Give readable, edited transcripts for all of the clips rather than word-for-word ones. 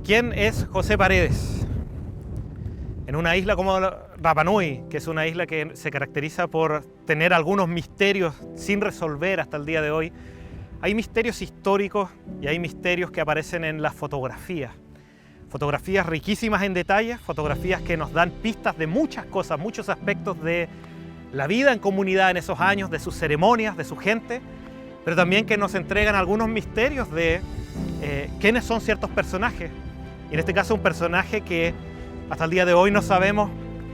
¿Quién es José Paredes? En una isla como Rapa Nui, que es una isla que se caracteriza por tener algunos misterios sin resolver hasta el día de hoy, hay misterios históricos y hay misterios que aparecen en las fotografías. Fotografías riquísimas en detalles, fotografías que nos dan pistas de muchas cosas, muchos aspectos de la vida en comunidad en esos años, de sus ceremonias, de su gente, pero también que nos entregan algunos misterios de quiénes son ciertos personajes. Y en este caso un personaje que hasta el día de hoy no sabemos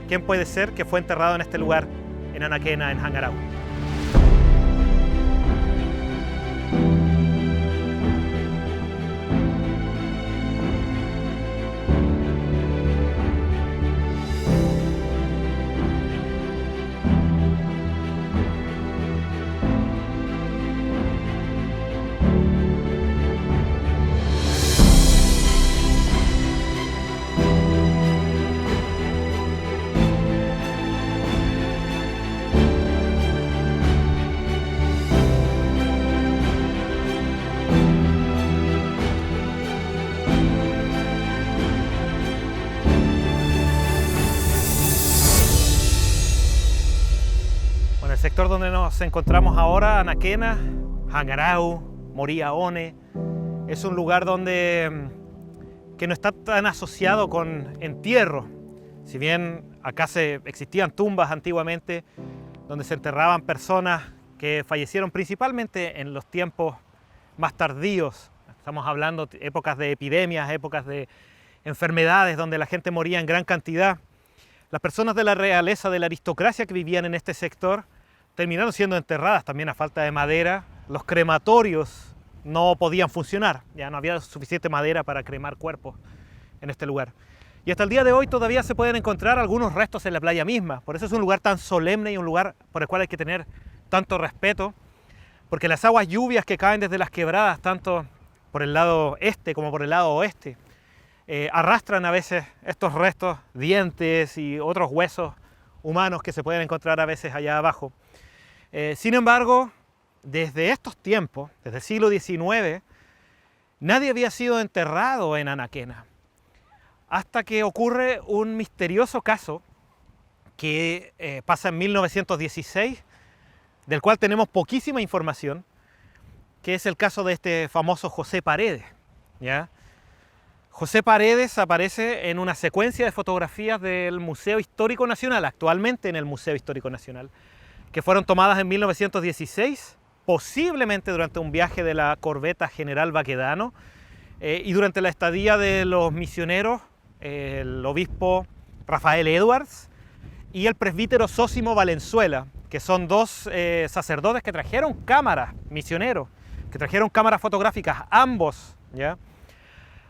quién puede ser, que fue enterrado en este lugar, en Anaquena, en Hangarau. El sector donde nos encontramos ahora, Anaquena, Hangarau, Moría One, es un lugar que no está tan asociado con entierro. Si bien acá existían tumbas antiguamente donde se enterraban personas que fallecieron principalmente en los tiempos más tardíos. Estamos hablando de épocas de epidemias, épocas de enfermedades donde la gente moría en gran cantidad. Las personas de la realeza, de la aristocracia que vivían en este sector, terminaron siendo enterradas también a falta de madera. Los crematorios no podían funcionar, ya no había suficiente madera para cremar cuerpos en este lugar. Y hasta el día de hoy todavía se pueden encontrar algunos restos en la playa misma. Por eso es un lugar tan solemne y un lugar por el cual hay que tener tanto respeto, porque las aguas lluvias que caen desde las quebradas, tanto por el lado este como por el lado oeste, arrastran a veces estos restos, dientes y otros huesos humanos que se pueden encontrar a veces allá abajo. Sin embargo, desde estos tiempos, desde el siglo XIX, nadie había sido enterrado en Anaquena, hasta que ocurre un misterioso caso que pasa en 1916, del cual tenemos poquísima información, que es el caso de este famoso José Paredes, ¿ya? José Paredes aparece en una secuencia de fotografías del Museo Histórico Nacional, actualmente en el Museo Histórico Nacional, que fueron tomadas en 1916, posiblemente durante un viaje de la corbeta General Baquedano y durante la estadía de los misioneros, el obispo Rafael Edwards y el presbítero Zósimo Valenzuela, que son dos sacerdotes que trajeron cámaras, misioneros, que trajeron cámaras fotográficas, ambos, ¿ya?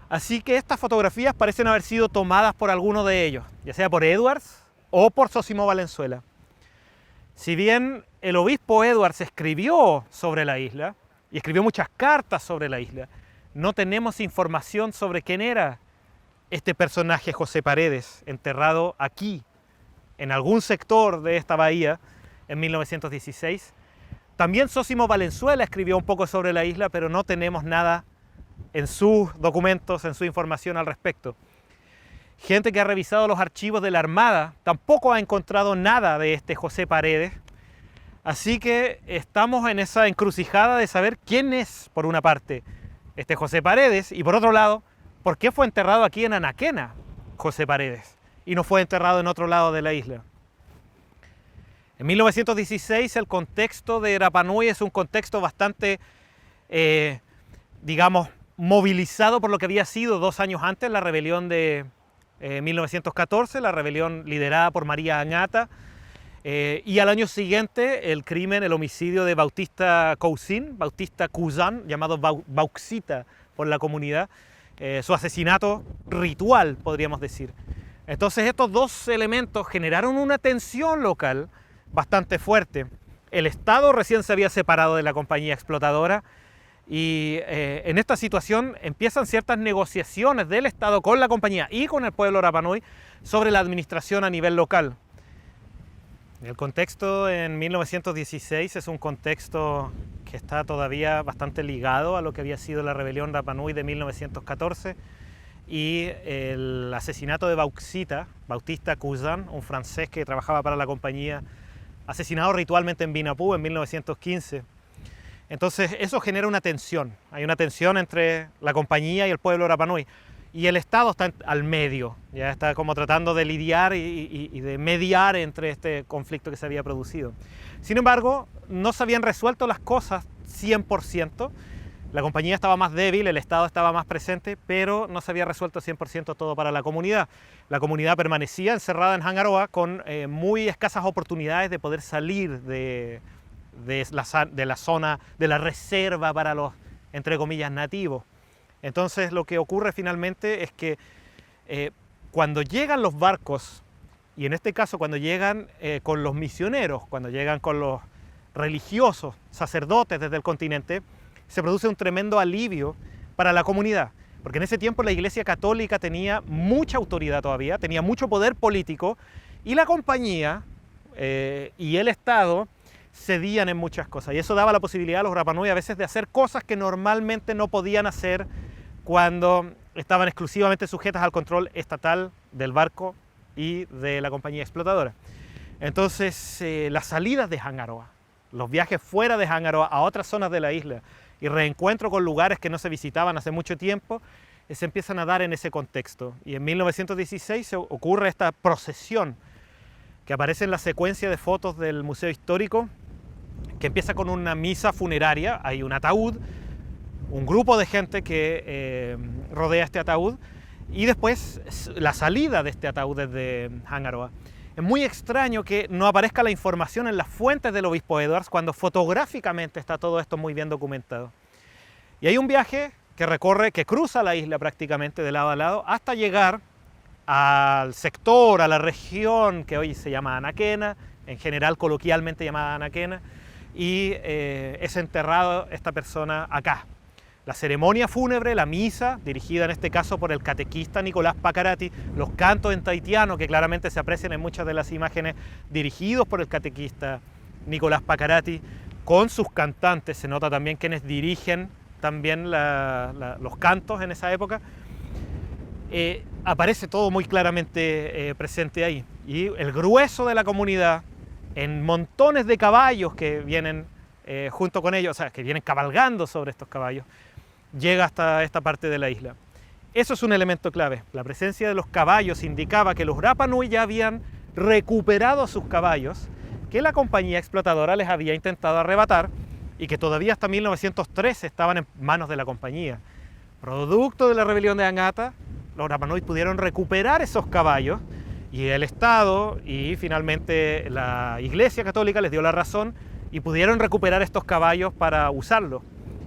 Así que estas fotografías parecen haber sido tomadas por alguno de ellos, ya sea por Edwards o por Zósimo Valenzuela. Si bien el obispo Edwards escribió sobre la isla, y escribió muchas cartas sobre la isla, no tenemos información sobre quién era este personaje José Paredes, enterrado aquí, en algún sector de esta bahía, en 1916. También Zósimo Valenzuela escribió un poco sobre la isla, pero no tenemos nada en sus documentos, en su información al respecto. Gente que ha revisado los archivos de la Armada tampoco ha encontrado nada de este José Paredes. Así que estamos en esa encrucijada de saber quién es, por una parte, este José Paredes, y por otro lado, por qué fue enterrado aquí en Anaquena José Paredes y no fue enterrado en otro lado de la isla. En 1916 el contexto de Rapa Nui es un contexto bastante, digamos, movilizado por lo que había sido 2 años antes la rebelión de 1914, la rebelión liderada por María Añata, y al año siguiente el crimen, el homicidio de Bautista Cousin, llamado Bauxita por la comunidad, su asesinato ritual, podríamos decir. Entonces estos dos elementos generaron una tensión local bastante fuerte. El Estado recién se había separado de la compañía explotadora y en esta situación empiezan ciertas negociaciones del Estado con la compañía y con el pueblo Rapa Nui sobre la administración a nivel local. El contexto en 1916 es un contexto que está todavía bastante ligado a lo que había sido la rebelión Rapa Nui de 1914 y el asesinato de Bautista Cousin, un francés que trabajaba para la compañía, asesinado ritualmente en Vinapú en 1915. Entonces eso genera una tensión, hay una tensión entre la compañía y el pueblo Rapa Nui, y el Estado está al medio, ya está como tratando de lidiar y de mediar entre este conflicto que se había producido. Sin embargo, no se habían resuelto las cosas 100%, la compañía estaba más débil, el Estado estaba más presente, pero no se había resuelto 100% todo para la comunidad. La comunidad permanecía encerrada en Hangaroa con muy escasas oportunidades de poder salir de la zona, de la reserva para los, entre comillas, nativos. Entonces lo que ocurre finalmente es que cuando llegan los barcos, y en este caso cuando llegan con los misioneros, cuando llegan con los religiosos, sacerdotes desde el continente, se produce un tremendo alivio para la comunidad, porque en ese tiempo la Iglesia Católica tenía mucha autoridad todavía, tenía mucho poder político, y la compañía y el Estado cedían en muchas cosas, y eso daba la posibilidad a los Rapa Nui a veces de hacer cosas que normalmente no podían hacer cuando estaban exclusivamente sujetas al control estatal del barco y de la compañía explotadora. Entonces las salidas de Hangaroa, los viajes fuera de Hangaroa a otras zonas de la isla y reencuentro con lugares que no se visitaban hace mucho tiempo, se empiezan a dar en ese contexto. Y en 1916 ocurre esta procesión que aparece en la secuencia de fotos del Museo Histórico, que empieza con una misa funeraria, hay un ataúd, un grupo de gente que rodea este ataúd, y después la salida de este ataúd desde Hangaroa. Es muy extraño que no aparezca la información en las fuentes del obispo Edwards cuando fotográficamente está todo esto muy bien documentado. Y hay un viaje que cruza la isla prácticamente de lado a lado hasta llegar al sector, a la región que hoy se llama Anaquena, en general coloquialmente llamada Anaquena, y es enterrado esta persona acá. La ceremonia fúnebre, la misa, dirigida en este caso por el catequista Nicolás Pacarati, los cantos en tahitiano que claramente se aprecian en muchas de las imágenes dirigidos por el catequista Nicolás Pacarati, con sus cantantes, se nota también quienes dirigen también los cantos en esa época, aparece todo muy claramente presente ahí. Y el grueso de la comunidad, en montones de caballos que vienen junto con ellos, o sea, que vienen cabalgando sobre estos caballos, llega hasta esta parte de la isla. Eso es un elemento clave. La presencia de los caballos indicaba que los Rapa Nui ya habían recuperado sus caballos, que la compañía explotadora les había intentado arrebatar y que todavía hasta 1913 estaban en manos de la compañía. Producto de la rebelión de Angata, los Rapa Nui pudieron recuperar esos caballos y el Estado y finalmente la Iglesia Católica les dio la razón y pudieron recuperar estos caballos para usarlos.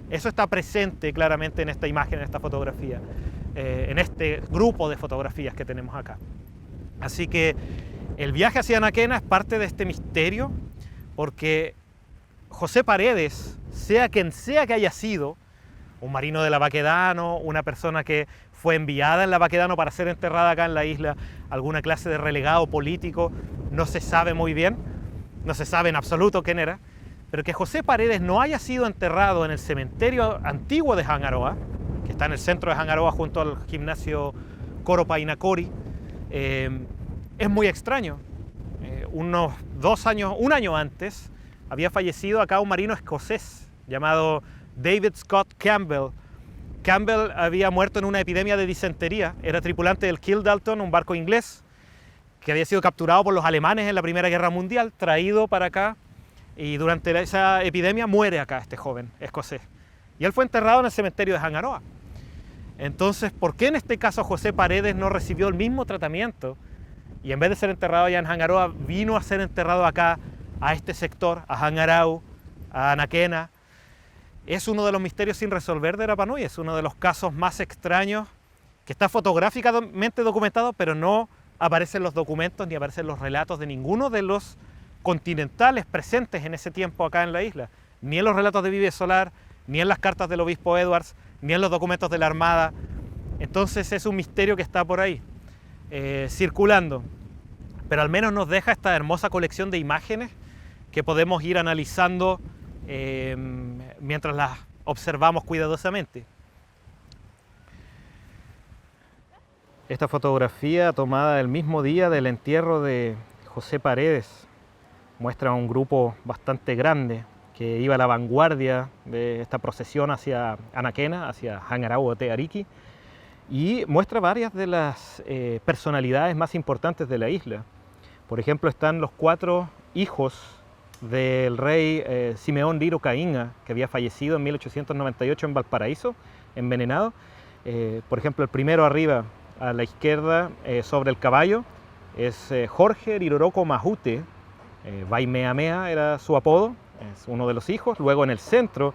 Eso está presente claramente en esta imagen, en esta fotografía, en este grupo de fotografías que tenemos acá. Así que el viaje hacia Anaquena es parte de este misterio, porque José Paredes, sea quien sea que haya sido, un marino de la Baquedano, una persona que fue enviada en la Baquedano para ser enterrada acá en la isla, alguna clase de relegado político, no se sabe muy bien, no se sabe en absoluto quién era, pero que José Paredes no haya sido enterrado en el cementerio antiguo de Hangaroa, que está en el centro de Hangaroa junto al gimnasio Coro Painacori, es muy extraño. Un año antes había fallecido acá un marino escocés llamado David Scott Campbell. Campbell había muerto en una epidemia de disentería, era tripulante del Kildalton, un barco inglés que había sido capturado por los alemanes en la Primera Guerra Mundial, traído para acá, y durante esa epidemia muere acá este joven escocés. Y él fue enterrado en el cementerio de Hangaroa. Entonces, ¿por qué en este caso José Paredes no recibió el mismo tratamiento? Y en vez de ser enterrado allá en Hangaroa, vino a ser enterrado acá, a este sector, a Hangarau, a Anaquena. Es uno de los misterios sin resolver de Rapa Nui, es uno de los casos más extraños que está fotográficamente documentado, pero no aparecen los documentos ni aparecen los relatos de ninguno de los continentales presentes en ese tiempo acá en la isla, ni en los relatos de Vives Solar, ni en las cartas del obispo Edwards, ni en los documentos de la Armada. Entonces es un misterio que está por ahí, circulando, pero al menos nos deja esta hermosa colección de imágenes que podemos ir analizando mientras las observamos cuidadosamente. Esta fotografía tomada el mismo día del entierro de José Paredes muestra un grupo bastante grande que iba a la vanguardia de esta procesión hacia Anaquena, hacia Hangarau o Te Ariki, y muestra varias de las personalidades más importantes de la isla. Por ejemplo, están los 4 hijos del rey Simeón Riro Caínga, que había fallecido en 1898 en Valparaíso, envenenado. Por ejemplo, el primero arriba, a la izquierda, sobre el caballo, es Jorge Riroroko Mahute. Vaimeamea era su apodo, es uno de los hijos. Luego en el centro,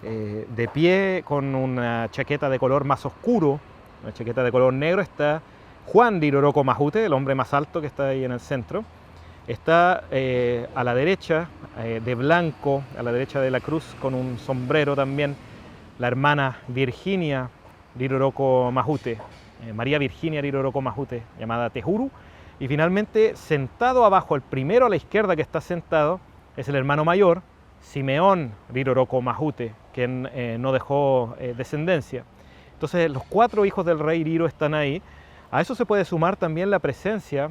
de pie con una chaqueta de color más oscuro, una chaqueta de color negro, está Juan Riroroko Mahute, el hombre más alto que está ahí en el centro. Está a la derecha, de blanco, a la derecha de la cruz, con un sombrero también, la hermana Virginia Riroroko Mahute, María Virginia Riroroko Mahute, llamada Tehuru. Y finalmente, sentado abajo, el primero a la izquierda que está sentado, es el hermano mayor, Simeón Riroroko Mahute, quien no dejó descendencia. Entonces, los 4 hijos del rey Riro están ahí. A eso se puede sumar también la presencia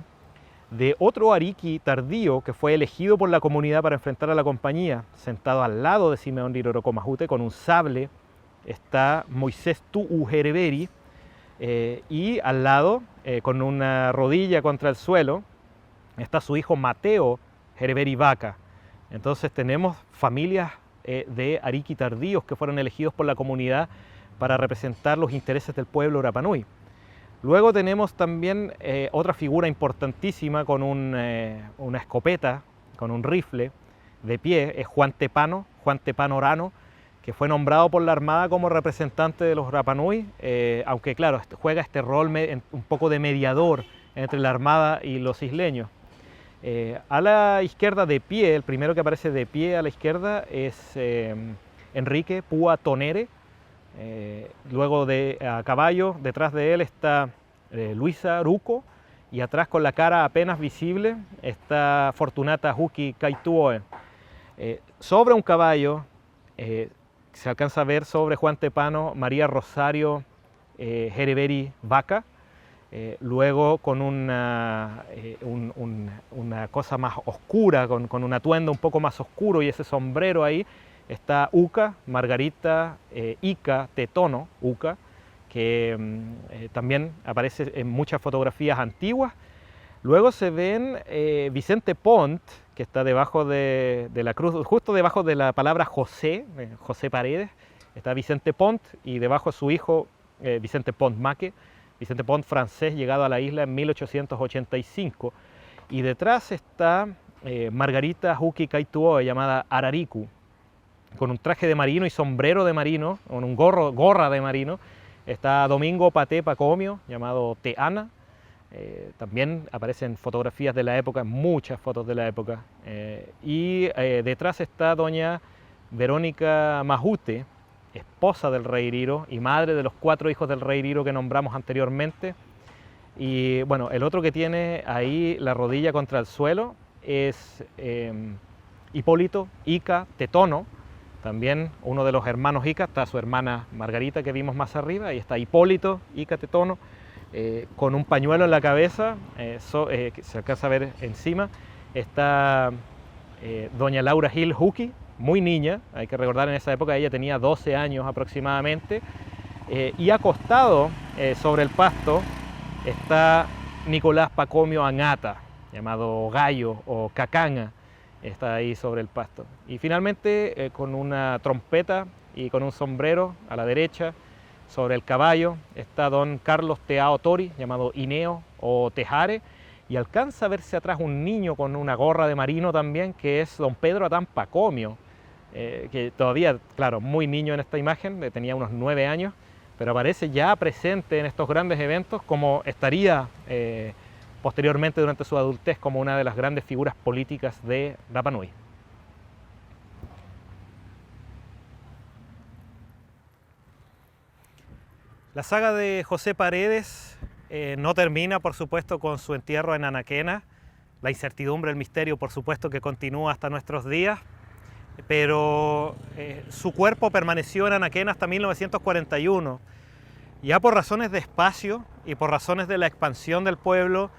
de otro ariki tardío que fue elegido por la comunidad para enfrentar a la compañía. Sentado al lado de Simeón Riroroko Mahute con un sable está Moisés Tu'u Hereberi, y al lado, con una rodilla contra el suelo, está su hijo Mateo Hereberi Vaca. Entonces tenemos familias de ariki tardíos que fueron elegidos por la comunidad para representar los intereses del pueblo Rapa Nui. Luego tenemos también otra figura importantísima con una escopeta, con un rifle de pie, es Juan Tepano Orano, que fue nombrado por la Armada como representante de los Rapa Nui, aunque claro, juega este rol un poco de mediador entre la Armada y los isleños. A la izquierda de pie, el primero que aparece de pie a la izquierda es Enrique Púa Tonere. Luego a caballo, detrás de él está Luisa Ruco, y atrás con la cara apenas visible está Fortunata Huki Kaituoe. Sobre un caballo se alcanza a ver sobre Juan Tepano María Rosario Hereberi Vaca. Luego con una cosa más oscura, con un atuendo un poco más oscuro y ese sombrero ahí, está Uca, Margarita Ica Tetono, Uca, que también aparece en muchas fotografías antiguas. Luego se ven Vicente Pont, que está debajo de la cruz, justo debajo de la palabra José, José Paredes, está Vicente Pont, y debajo su hijo Vicente Pont Maque, Vicente Pont francés, llegado a la isla en 1885. Y detrás está Margarita Huki Kaituoe, llamada Arariku, con un traje de marino y sombrero de marino, con un gorra de marino. Está Domingo Paté Pacomio, llamado Teana. También aparecen fotografías de la época, muchas fotos de la época. Y detrás está doña Verónica Mahute, esposa del rey Riro y madre de los 4 hijos del rey Riro que nombramos anteriormente. Y bueno, el otro que tiene ahí la rodilla contra el suelo es Hipólito Ica Tetono, también uno de los hermanos Ica. Está su hermana Margarita que vimos más arriba, y está Hipólito Ica Tetono con un pañuelo en la cabeza, que se alcanza a ver encima. Está doña Laura Gil Huki, muy niña, hay que recordar en esa época ella tenía 12 años aproximadamente, y acostado sobre el pasto está Nicolás Pacomio Angata, llamado Gallo o Cacanga, está ahí sobre el pasto. Y finalmente con una trompeta y con un sombrero a la derecha, sobre el caballo, está don Carlos Teao Tori, llamado Ineo o Tejare, y alcanza a verse atrás un niño con una gorra de marino también, que es don Pedro Atán Pacomio, que todavía, claro, muy niño en esta imagen, tenía unos 9 años, pero aparece ya presente en estos grandes eventos, como estaría posteriormente durante su adultez como una de las grandes figuras políticas de Rapa Nui. La saga de José Paredes no termina, por supuesto, con su entierro en Anaquena. La incertidumbre, el misterio, por supuesto, que continúa hasta nuestros días, pero su cuerpo permaneció en Anaquena hasta 1941. Ya por razones de espacio y por razones de la expansión del pueblo,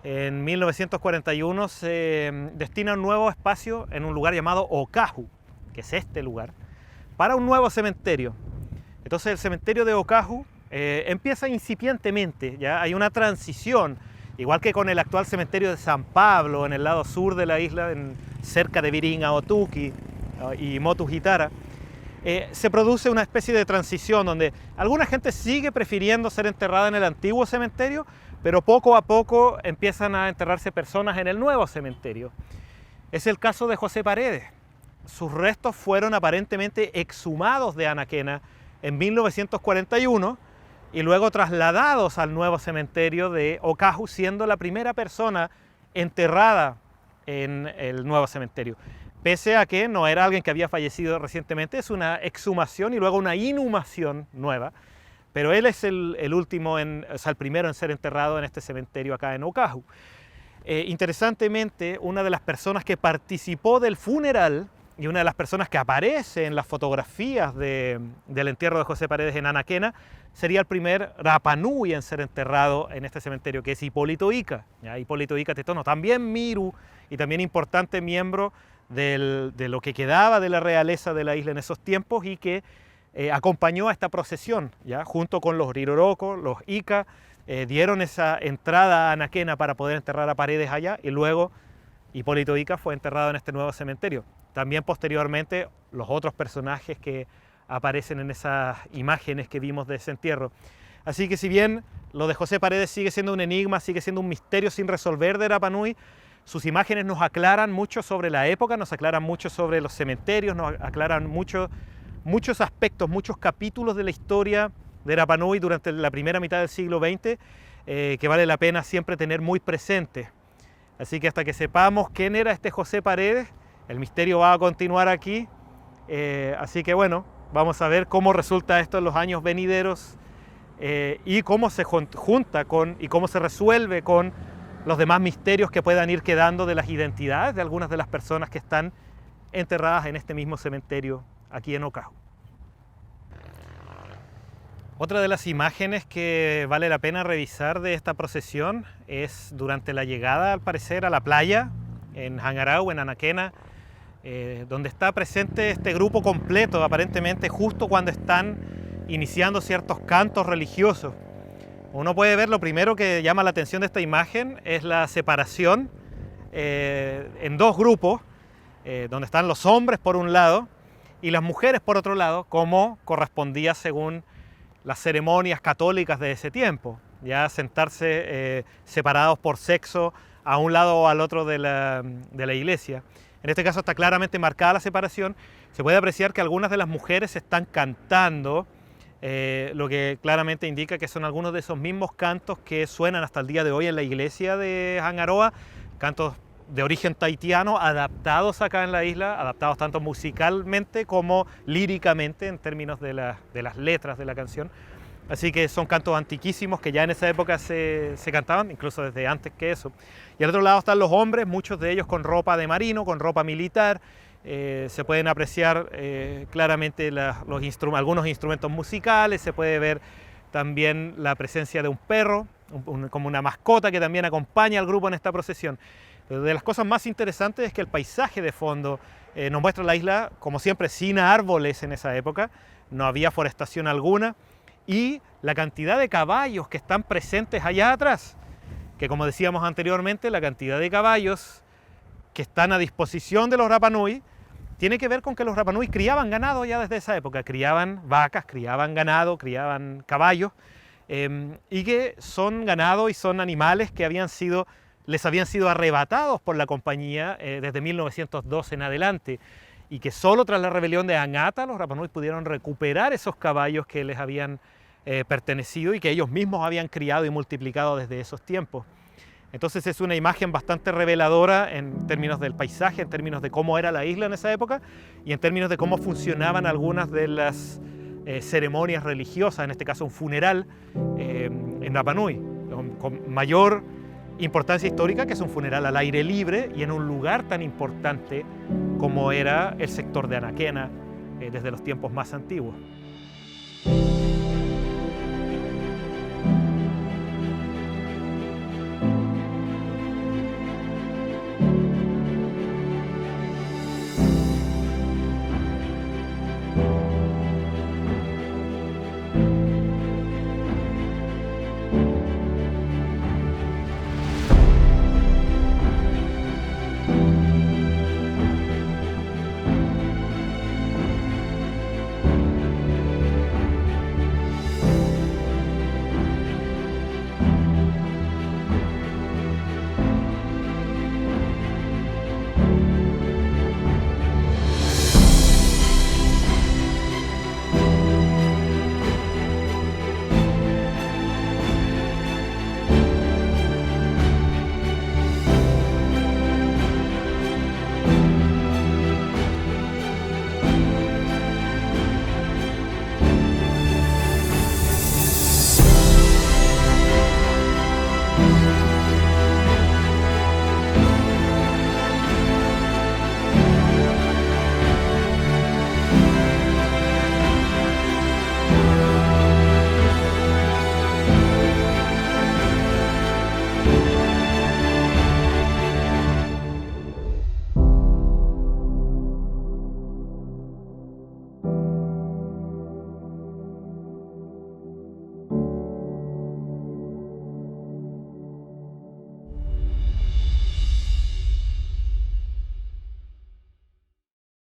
en 1941 se destina un nuevo espacio en un lugar llamado Okaju, que es este lugar, para un nuevo cementerio. Entonces el cementerio de Okaju empieza incipientemente, ya hay una transición, igual que con el actual cementerio de San Pablo en el lado sur de la isla, cerca de Viringa Otuki y Motu Gitara. Se produce una especie de transición donde alguna gente sigue prefiriendo ser enterrada en el antiguo cementerio, pero poco a poco empiezan a enterrarse personas en el nuevo cementerio. Es el caso de José Paredes. Sus restos fueron aparentemente exhumados de Anaquena en 1941 y luego trasladados al nuevo cementerio de Okaju, siendo la primera persona enterrada en el nuevo cementerio. Pese a que no era alguien que había fallecido recientemente, es una exhumación y luego una inhumación nueva. Pero él es el último, o sea, el primero en ser enterrado en este cementerio acá en Okaju. Interesantemente, una de las personas que participó del funeral y una de las personas que aparece en las fotografías del entierro de José Paredes en Anaquena sería el primer Rapa Nui en ser enterrado en este cementerio, que es Hipólito Ica. ¿Ya? Hipólito Ica Tetono, también Miru y también importante miembro de lo que quedaba de la realeza de la isla en esos tiempos y que acompañó a esta procesión, ¿ya? Junto con los Riroroko, los Ica, dieron esa entrada a Anaquena para poder enterrar a Paredes allá y luego Hipólito Ica fue enterrado en este nuevo cementerio. También posteriormente los otros personajes que aparecen en esas imágenes que vimos de ese entierro. Así que si bien lo de José Paredes sigue siendo un enigma, sigue siendo un misterio sin resolver de Rapa Nui, sus imágenes nos aclaran mucho sobre la época, nos aclaran mucho sobre los cementerios, nos aclaran muchos aspectos, muchos capítulos de la historia de Rapa Nui durante la primera mitad del siglo XX que vale la pena siempre tener muy presente. Así que hasta que sepamos quién era este José Paredes, el misterio va a continuar aquí. Así que bueno, vamos a ver cómo resulta esto en los años venideros y cómo se junta con y cómo se resuelve con los demás misterios que puedan ir quedando de las identidades de algunas de las personas que están enterradas en este mismo cementerio aquí en Okaju. Otra de las imágenes que vale la pena revisar de esta procesión es durante la llegada, al parecer, a la playa en Hangarau, en Anaquena, donde está presente este grupo completo, aparentemente justo cuando están iniciando ciertos cantos religiosos. Uno puede ver, lo primero que llama la atención de esta imagen es la separación en dos grupos, donde están los hombres por un lado y las mujeres por otro lado, como correspondía según las ceremonias católicas de ese tiempo, ya sentarse separados por sexo a un lado o al otro de la iglesia. En este caso está claramente marcada la separación. Se puede apreciar que algunas de las mujeres están cantando, lo que claramente indica que son algunos de esos mismos cantos que suenan hasta el día de hoy en la iglesia de Hangaroa, cantos de origen tahitiano adaptados acá en la isla, adaptados tanto musicalmente como líricamente en términos de las letras de la canción. Así que son cantos antiquísimos que ya en esa época se cantaban, incluso desde antes que eso. Y al otro lado están los hombres, muchos de ellos con ropa de marino, con ropa militar. Se pueden apreciar claramente algunos instrumentos musicales, se puede ver también la presencia de un perro, como una mascota que también acompaña al grupo en esta procesión. De las cosas más interesantes es que el paisaje de fondo nos muestra la isla, como siempre, sin árboles en esa época, no había forestación alguna, y la cantidad de caballos que están presentes allá atrás, que como decíamos anteriormente, la cantidad de caballos que están a disposición de los Rapa Nui tiene que ver con que los Rapa Nui criaban ganado ya desde esa época, criaban vacas, criaban ganado, criaban caballos, y que son ganado y son animales que les habían sido arrebatados por la compañía desde 1902 en adelante, y que solo tras la rebelión de Angata los Rapa Nui pudieron recuperar esos caballos que les habían pertenecido y que ellos mismos habían criado y multiplicado desde esos tiempos. Entonces es una imagen bastante reveladora en términos del paisaje, en términos de cómo era la isla en esa época y en términos de cómo funcionaban algunas de las ceremonias religiosas, en este caso un funeral en Rapa Nui, con mayor importancia histórica, que es un funeral al aire libre y en un lugar tan importante como era el sector de Anaquena desde los tiempos más antiguos.